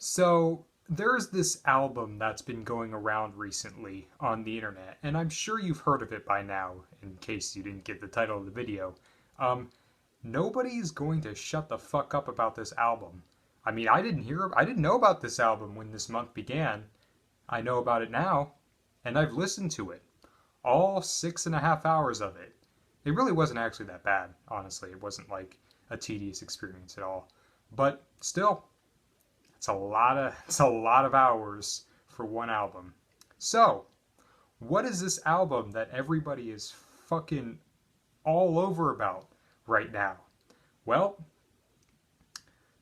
So, there's this album that's been going around recently on the internet, and I'm sure you've heard of it by now, in case you didn't get the title of the video. Um, Nobody's going to shut the fuck up about this album. I didn't know about this album when this month began. I know about it now, and I've listened to it. All 6.5 hours of it. It really wasn't actually that bad, honestly. It wasn't like a tedious experience at all. But still, it's a lot of hours for one album. So, what is this album that everybody is fucking all over about right now? Well,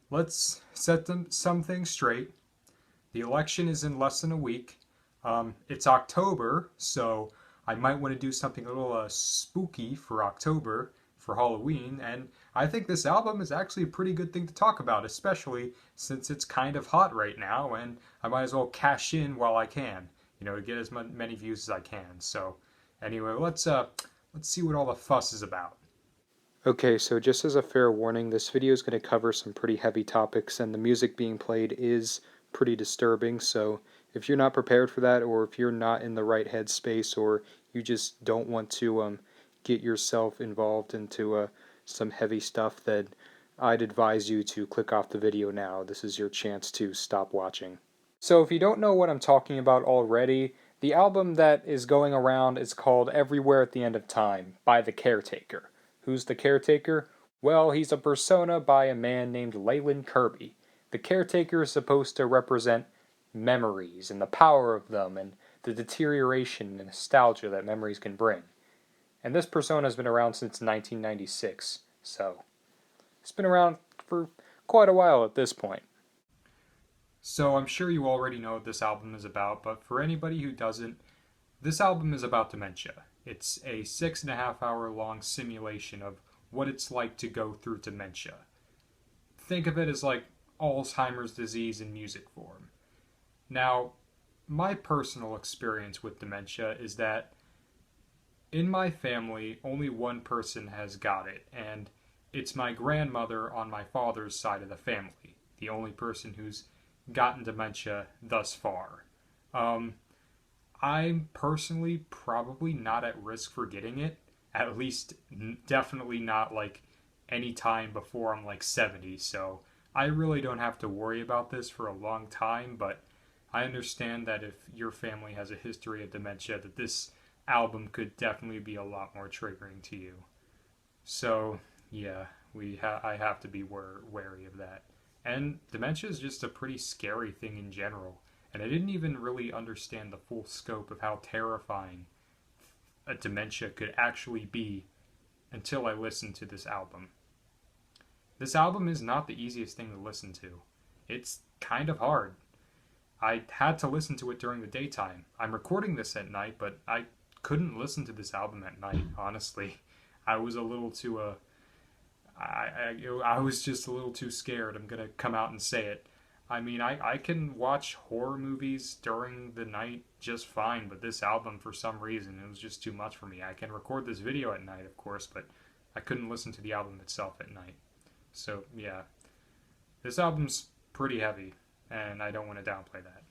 let's set some things straight. The election is in less than a week. It's October, so I might want to do something a little spooky for October for Halloween, and I think this album is actually a pretty good thing to talk about, especially since it's kind of hot right now, and I might as well cash in while I can, to get as many views as I can. So, anyway, let's see what all the fuss is about. Okay, so just as a fair warning, this video is going to cover some pretty heavy topics, and the music being played is pretty disturbing, so if you're not prepared for that, or if you're not in the right headspace, or you just don't want to get yourself involved into some heavy stuff, then I'd advise you to click off the video now. This is your chance to stop watching. So if you don't know what I'm talking about already, the album that is going around is called Everywhere at the End of Time by The Caretaker. Who's the Caretaker? Well, he's a persona by a man named Leyland Kirby. The Caretaker is supposed to represent memories and the power of them and the deterioration and nostalgia that memories can bring. And this persona has been around since 1996, so it's been around for quite a while at this point. So I'm sure you already know what this album is about, but for anybody who doesn't, this album is about dementia. It's a 6.5 hour long simulation of what it's like to go through dementia. Think of it as like Alzheimer's disease in music form. Now, my personal experience with dementia is that in my family, only one person has got it, and it's my grandmother on my father's side of the family, the only person who's gotten dementia thus far. Um, I'm personally probably not at risk for getting it. At least, definitely not like any time before I'm like 70. So I really don't have to worry about this for a long time. But I understand that if your family has a history of dementia, that this album could definitely be a lot more triggering to you. So yeah, I have to be wary of that. And dementia is just a pretty scary thing in general. And I didn't even really understand the full scope of how terrifying a dementia could actually be until I listened to this album. This album is not the easiest thing to listen to. It's kind of hard. I had to listen to it during the daytime. I'm recording this at night, but I couldn't listen to this album at night, honestly. I was a little too I was just a little too scared. I'm gonna come out and say it. I can watch horror movies during the night just fine, but this album, for some reason, it was just too much for me. I can record this video at night, of course, but I couldn't listen to the album itself at night. So, yeah, this album's pretty heavy, and I don't want to downplay that.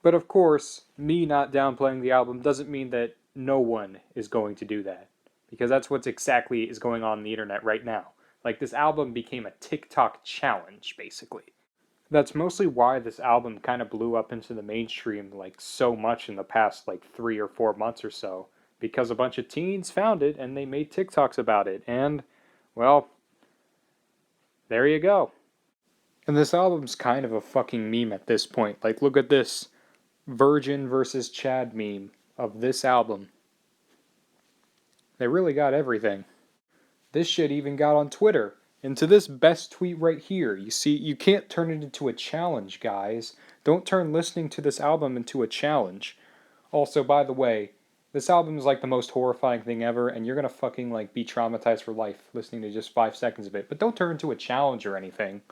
But of course, me not downplaying the album doesn't mean that no one is going to do that. Because that's what exactly is going on the internet right now. Like, this album became a TikTok challenge, basically. That's mostly why this album kind of blew up into the mainstream, like, so much in the past, like, 3 or 4 months or so. Because a bunch of teens found it and they made TikToks about it. And, well, there you go. And this album's kind of a fucking meme at this point. Like, look at this Virgin versus Chad meme of this album. They really got everything. This shit even got on Twitter. And to this best tweet right here, you see, you can't turn it into a challenge, guys. Don't turn listening to this album into a challenge. Also, by the way, this album is like the most horrifying thing ever, and you're gonna fucking like be traumatized for life listening to just 5 seconds of it. But don't turn it into a challenge or anything.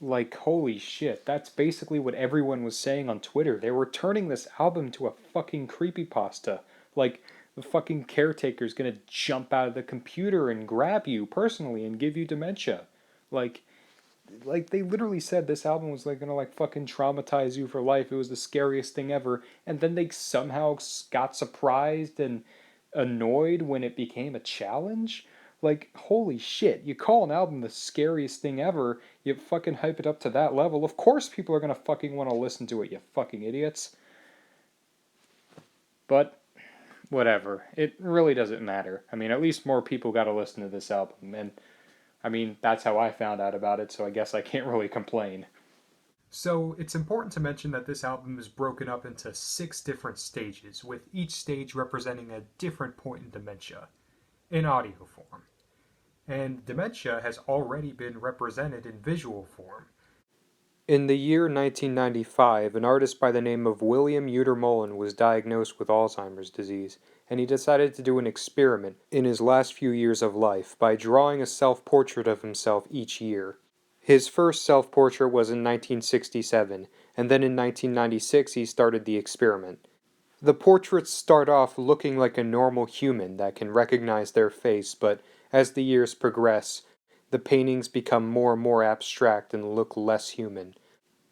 Like, holy shit, that's basically what everyone was saying on Twitter. They were turning this album to a fucking creepypasta. Like, the fucking caretaker's gonna jump out of the computer and grab you personally and give you dementia. Like, like they literally said this album was like gonna like fucking traumatize you for life. It was the scariest thing ever, and then they somehow got surprised and annoyed when it became a challenge. Like, holy shit, you call an album the scariest thing ever, you fucking hype it up to that level. Of course people are gonna fucking want to listen to it, you fucking idiots. But whatever. It really doesn't matter. I mean, at least more people got to listen to this album, and I mean, that's how I found out about it, so I guess I can't really complain. So it's important to mention that this album is broken up into 6 different stages, with each stage representing a different point in dementia, in audio form. And dementia has already been represented in visual form. In the year 1995, an artist by the name of William Uter was diagnosed with Alzheimer's disease, and he decided to do an experiment in his last few years of life by drawing a self-portrait of himself each year. His first self-portrait was in 1967, and then in 1996 he started the experiment. The portraits start off looking like a normal human that can recognize their face, but as the years progress, the paintings become more and more abstract and look less human,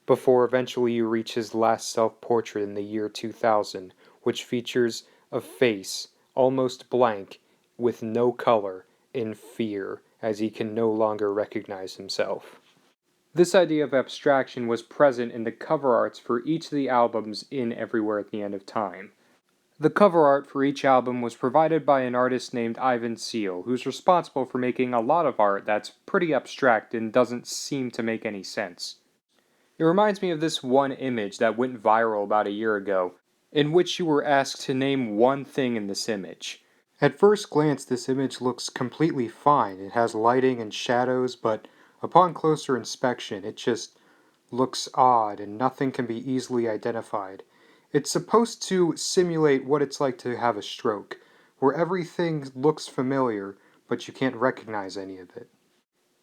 before eventually you reach his last self-portrait in the year 2000, which features a face, almost blank, with no color, in fear, as he can no longer recognize himself. This idea of abstraction was present in the cover arts for each of the albums in Everywhere at the End of Time. The cover art for each album was provided by an artist named Ivan Seal, who's responsible for making a lot of art that's pretty abstract and doesn't seem to make any sense. It reminds me of this one image that went viral about a year ago, in which you were asked to name one thing in this image. At first glance, this image looks completely fine. It has lighting and shadows, but upon closer inspection, it just looks odd and nothing can be easily identified. It's supposed to simulate what it's like to have a stroke, where everything looks familiar, but you can't recognize any of it.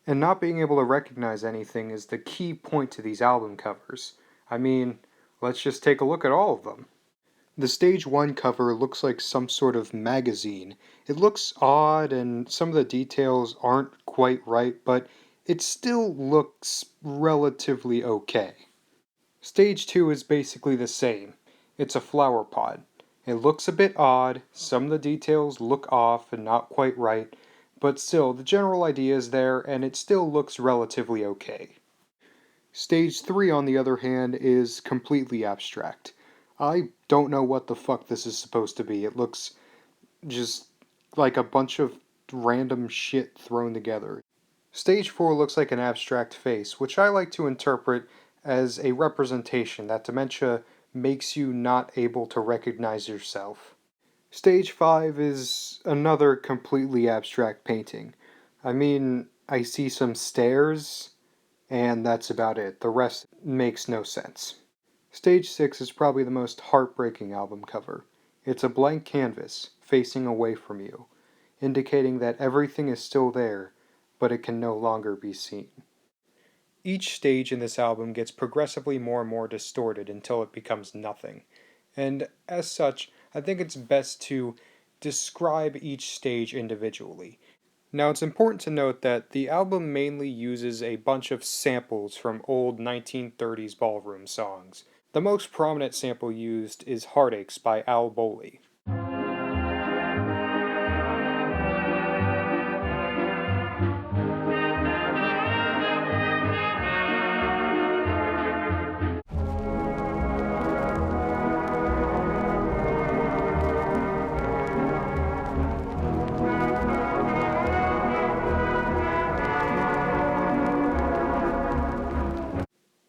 And not being able to recognize anything is the key point to these album covers. I mean, let's just take a look at all of them. The Stage 1 cover looks like some sort of magazine. It looks odd and some of the details aren't quite right, but it still looks relatively okay. Stage 2 is basically the same. It's a flower pot. It looks a bit odd, some of the details look off and not quite right, but still, the general idea is there and it still looks relatively okay. Stage 3, on the other hand, is completely abstract. I don't know what the fuck this is supposed to be. It looks just like a bunch of random shit thrown together. Stage 4 looks like an abstract face, which I like to interpret as a representation that dementia makes you not able to recognize yourself. Stage 5 is another completely abstract painting. I mean, I see some stairs, and that's about it. The rest makes no sense. Stage 6 is probably the most heartbreaking album cover. It's a blank canvas, facing away from you, indicating that everything is still there, but it can no longer be seen. Each stage in this album gets progressively more and more distorted until it becomes nothing. And as such, I think it's best to describe each stage individually. Now, it's important to note that the album mainly uses a bunch of samples from old 1930s ballroom songs. The most prominent sample used is Heartaches by Al Bowley.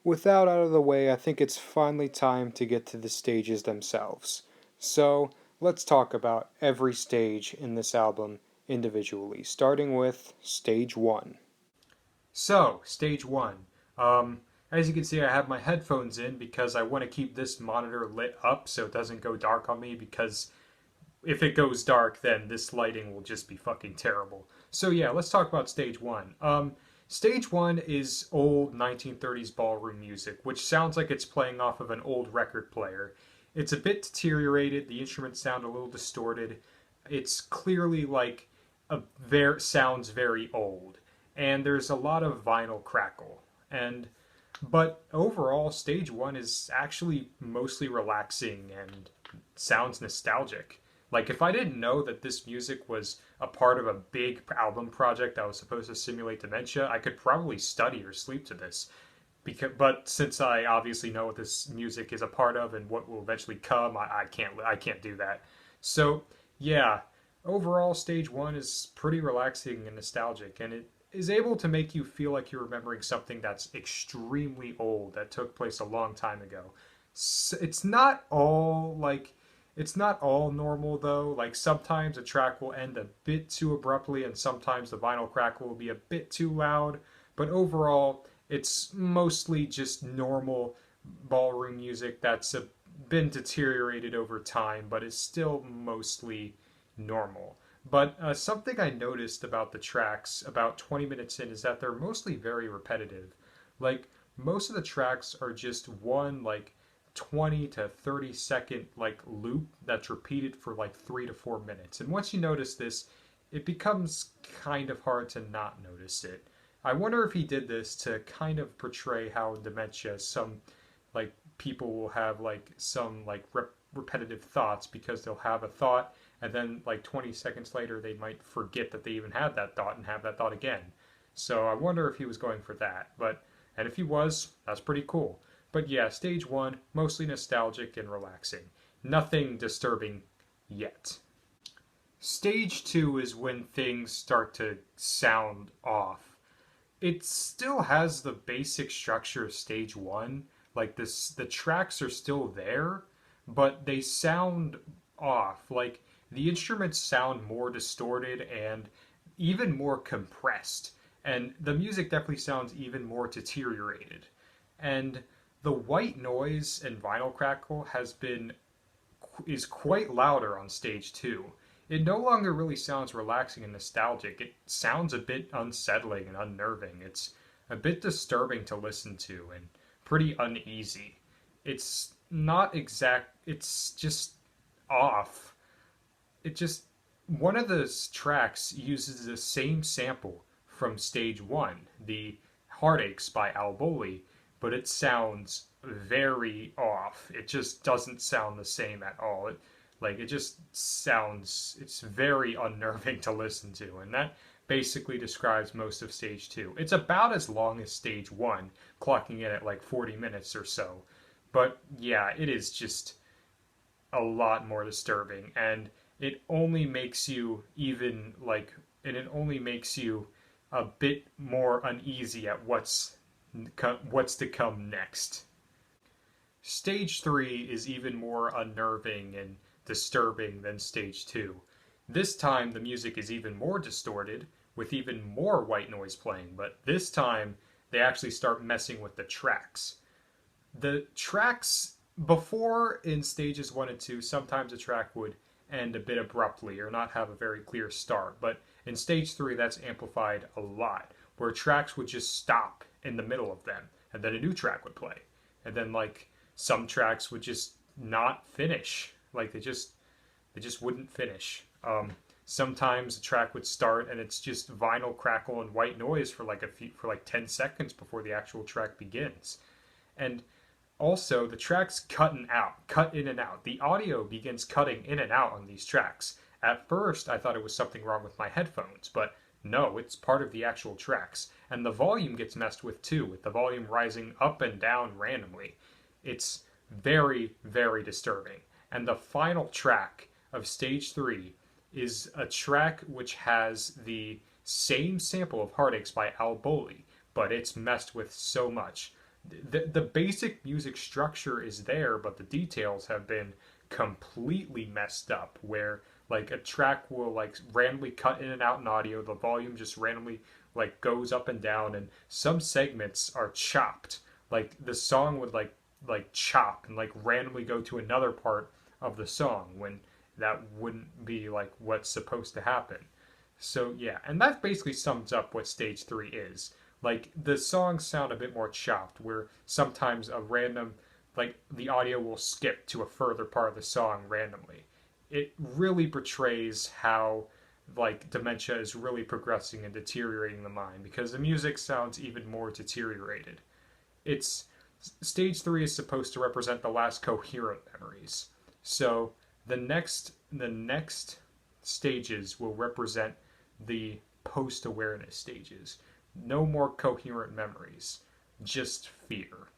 With that out of the way, I think it's finally time to get to the stages themselves. So, let's talk about every stage in this album individually, starting with Stage 1. So, Stage 1. As you can see, I have my headphones in because I want to keep this monitor lit up so it doesn't go dark on me, because if it goes dark, then this lighting will just be fucking terrible. So yeah, let's talk about Stage 1. Stage 1 is old 1930s ballroom music, which sounds like it's playing off of an old record player. It's a bit deteriorated, the instruments sound a little distorted. It's clearly sounds very old. And there's a lot of vinyl crackle. And but overall, stage one is actually mostly relaxing and sounds nostalgic. Like if I didn't know that this music was a part of a big album project that was supposed to simulate dementia, I could probably study or sleep to this. But since I obviously know what this music is a part of and what will eventually come, I can't do that. So yeah, overall, stage one is pretty relaxing and nostalgic, and it is able to make you feel like you're remembering something that's extremely old that took place a long time ago. It's not all like it's not all normal though. Like sometimes a track will end a bit too abruptly, and sometimes the vinyl crackle will be a bit too loud. But overall, it's mostly just normal ballroom music that's been deteriorated over time, but is still mostly normal. But something I noticed about the tracks about 20 minutes in is that they're mostly very repetitive. Like most of the tracks are just one like 20 to 30-second like loop that's repeated for like 3 to 4 minutes. And once you notice this, it becomes kind of hard to not notice it. I wonder if he did this to kind of portray how in dementia some like people will have like some like repetitive thoughts because they'll have a thought and then like 20 seconds later they might forget that they even had that thought and have that thought again. So I wonder if he was going for that. But and if he was, that's pretty cool. But yeah, stage one, mostly nostalgic and relaxing. Nothing disturbing yet. Stage two is when things start to sound off. It still has the basic structure of stage one. Like this, the tracks are still there, but they sound off. Like the instruments sound more distorted and even more compressed. And the music definitely sounds even more deteriorated. And the white noise and vinyl crackle is quite louder on stage two. It no longer really sounds relaxing and nostalgic. It sounds a bit unsettling and unnerving. It's a bit disturbing to listen to and pretty uneasy. It's not exact, it's just off. It just, one of the tracks uses the same sample from stage one, the Heartaches by Alboli, but it sounds very off. It just doesn't sound the same at all. It just sounds, it's very unnerving to listen to. And that basically describes most of stage two. It's about as long as stage one, clocking in at like 40 minutes or so. But yeah, it is just a lot more disturbing. And it only makes you and it only makes you a bit more uneasy at what's to come next. Stage 3 is even more unnerving and disturbing than stage 2. This time the music is even more distorted, with even more white noise playing, but this time they actually start messing with the tracks. The tracks before in stages 1 and 2, sometimes a track would end a bit abruptly or not have a very clear start, but in stage 3 that's amplified a lot, where tracks would just stop in the middle of them, and then a new track would play. And then like some tracks would just not finish. Like they just wouldn't finish. Sometimes a track would start and it's just vinyl crackle and white noise for like 10 seconds before the actual track begins. And also the tracks cut in and out. The audio begins cutting in and out on these tracks. At first I thought it was something wrong with my headphones, but no, it's part of the actual tracks. And the volume gets messed with too, with the volume rising up and down randomly. It's very, very disturbing. And the final track of stage 3 is a track which has the same sample of Heartaches by Al Boli, but it's messed with so much. The basic music structure is there, but the details have been completely messed up, where like a track will like randomly cut in and out in audio, the volume just randomly like goes up and down, and some segments are chopped. Like the song would like chop and like randomly go to another part of the song when that wouldn't be like what's supposed to happen. So yeah, and that basically sums up what stage 3 is. Like the songs sound a bit more chopped, where sometimes a random like the audio will skip to a further part of the song randomly. It really portrays how like dementia is really progressing and deteriorating the mind because the music sounds even more deteriorated. It's stage 3 is supposed to represent the last coherent memories. So the next stages will represent the post-awareness stages. No more coherent memories, just fear.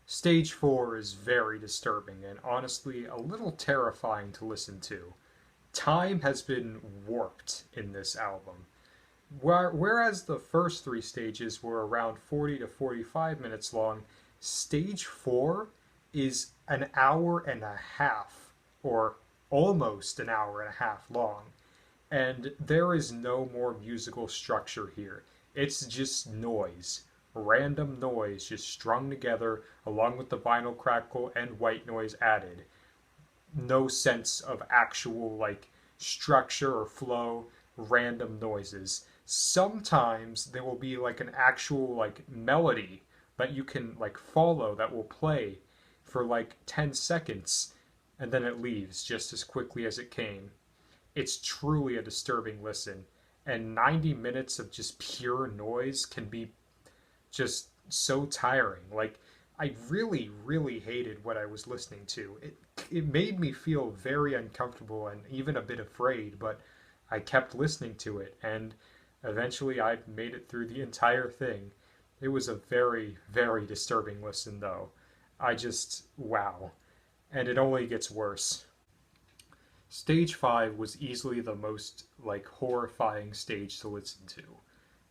Stage 4 is very disturbing and honestly a little terrifying to listen to. Time has been warped in this album. Whereas the first three stages were around 40 to 45 minutes long, stage 4 is an hour and a half, or almost an hour and a half long. And there is no more musical structure here. It's just noise. Random noise just strung together along with the vinyl crackle and white noise added. No sense of actual like structure or flow, random noises. Sometimes there will be like an actual like melody that you can like follow that will play for like 10 seconds and then it leaves just as quickly as it came. It's truly a disturbing listen, and 90 minutes of just pure noise can be just so tiring. Like I really, really hated what I was listening to. It made me feel very uncomfortable and even a bit afraid, but I kept listening to it, and eventually I made it through the entire thing. It was a very, very disturbing listen, though. I just, wow. And it only gets worse. Stage 5 was easily the most, like, horrifying stage to listen to.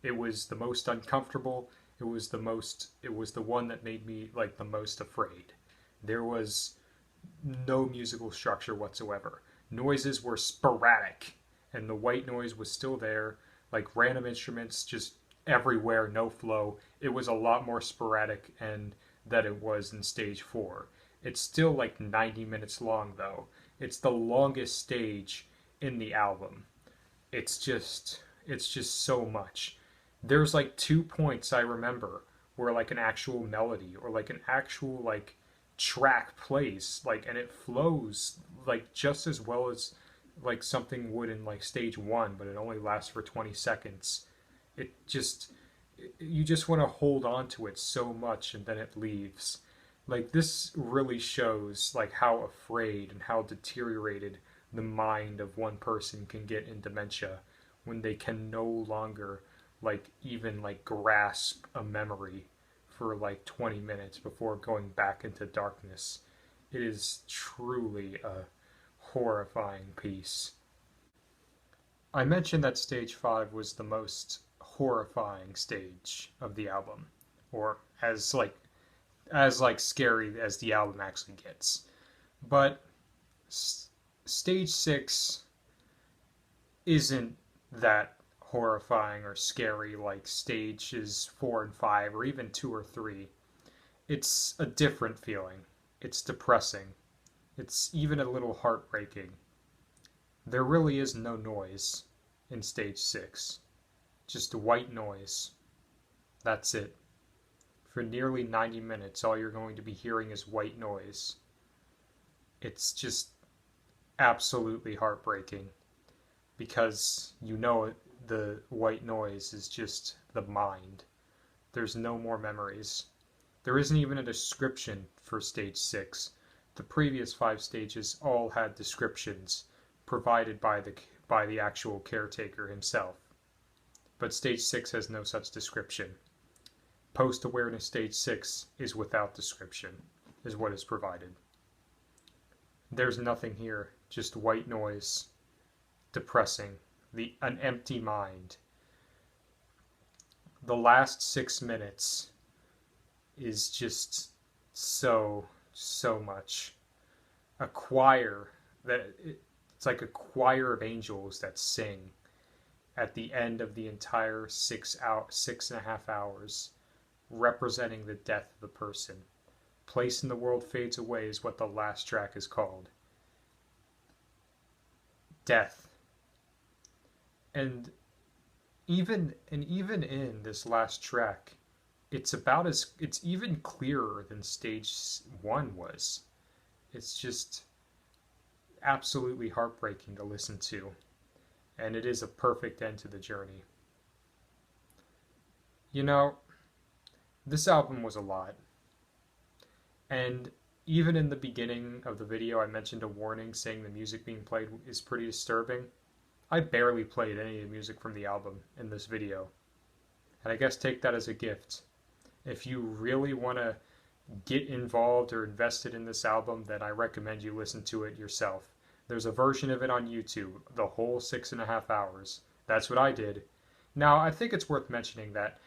It was the most uncomfortable. It was the one that made me, like, the most afraid. There was no musical structure whatsoever. Noises were sporadic, and the white noise was still there, like random instruments just everywhere, no flow. It was a lot more sporadic and that it was in stage 4. It's still like 90 minutes long though. It's the longest stage in the album. It's just so much. There's like 2 points I remember where like an actual melody or like an actual like track plays like and it flows like just as well as like something would in like stage 1, but it only lasts for 20 seconds. It just you just want to hold on to it so much and then it leaves. Like this really shows like how afraid and how deteriorated the mind of one person can get in dementia when they can no longer like even like grasp a memory for like 20 minutes before going back into darkness. It is truly a horrifying piece. I mentioned that stage 5 was the most horrifying stage of the album, or as scary as the album actually gets. But stage 6 isn't that horrifying or scary like stages 4 and 5 or even 2 or 3. It's a different feeling. It's depressing. It's even a little heartbreaking. There really is no noise in stage 6. Just white noise. That's it. For nearly 90 minutes, all you're going to be hearing is white noise. It's just absolutely heartbreaking because you know the white noise is just the mind. There's no more memories. There isn't even a description for stage 6. The previous 5 stages all had descriptions provided by the actual caretaker himself. But stage 6 has no such description. Post-awareness stage 6 is without description, is what is provided. There's nothing here, just white noise, depressing, an empty mind. The last 6 minutes is just so much. A choir it's like a choir of angels that sing at the end of the entire 6.5 hours, representing the death of the person. Place in the World Fades Away is what the last track is called. Death. And even in this last track, it's even clearer than stage 1 was. It's just absolutely heartbreaking to listen to. and it is a perfect end to the journey. You know, this album was a lot, and even in the beginning of the video I mentioned a warning saying the music being played is pretty disturbing. I barely played any of the music from the album in this video, and I guess take that as a gift. If you really want to get involved or invested in this album, then I recommend you listen to it yourself. There's a version of it on YouTube, the whole 6.5 hours. That's what I did. Now, I think it's worth mentioning that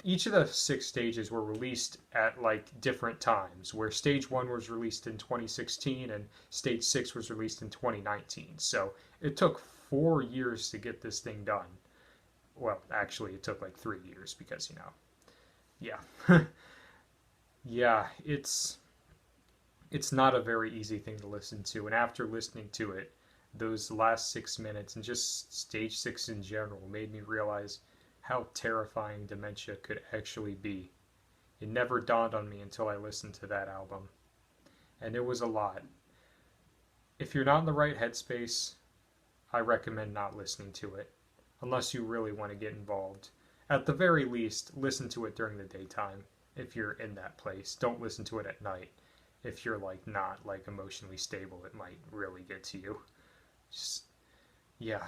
each of the 6 stages were released at like different times, where stage 1 was released in 2016 and stage 6 was released in 2019. So it took 4 years to get this thing done. Well, actually, it took like 3 years because, yeah. Yeah, it's not a very easy thing to listen to, and after listening to it, those last 6 minutes and just stage 6 in general made me realize how terrifying dementia could actually be. It never dawned on me until I listened to that album, and it was a lot. If you're not in the right headspace, I recommend not listening to it, unless you really want to get involved. At the very least, listen to it during the daytime if you're in that place. Don't listen to it at night. If you're like not like emotionally stable, it might really get to you. Just, yeah.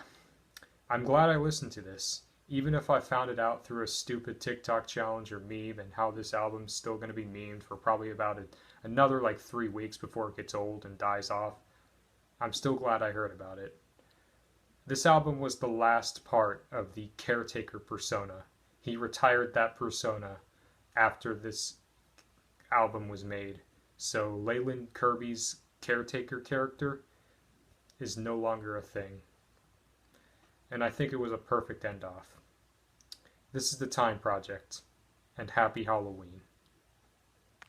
I'm glad I listened to this. Even if I found it out through a stupid TikTok challenge or meme, and how this album's still going to be memed for probably about another like 3 weeks before it gets old and dies off, I'm still glad I heard about it. This album was the last part of the caretaker persona. He retired that persona after this album was made. So Leyland Kirby's caretaker character is no longer a thing. And I think it was a perfect end off. This is the Time Project, and happy Halloween.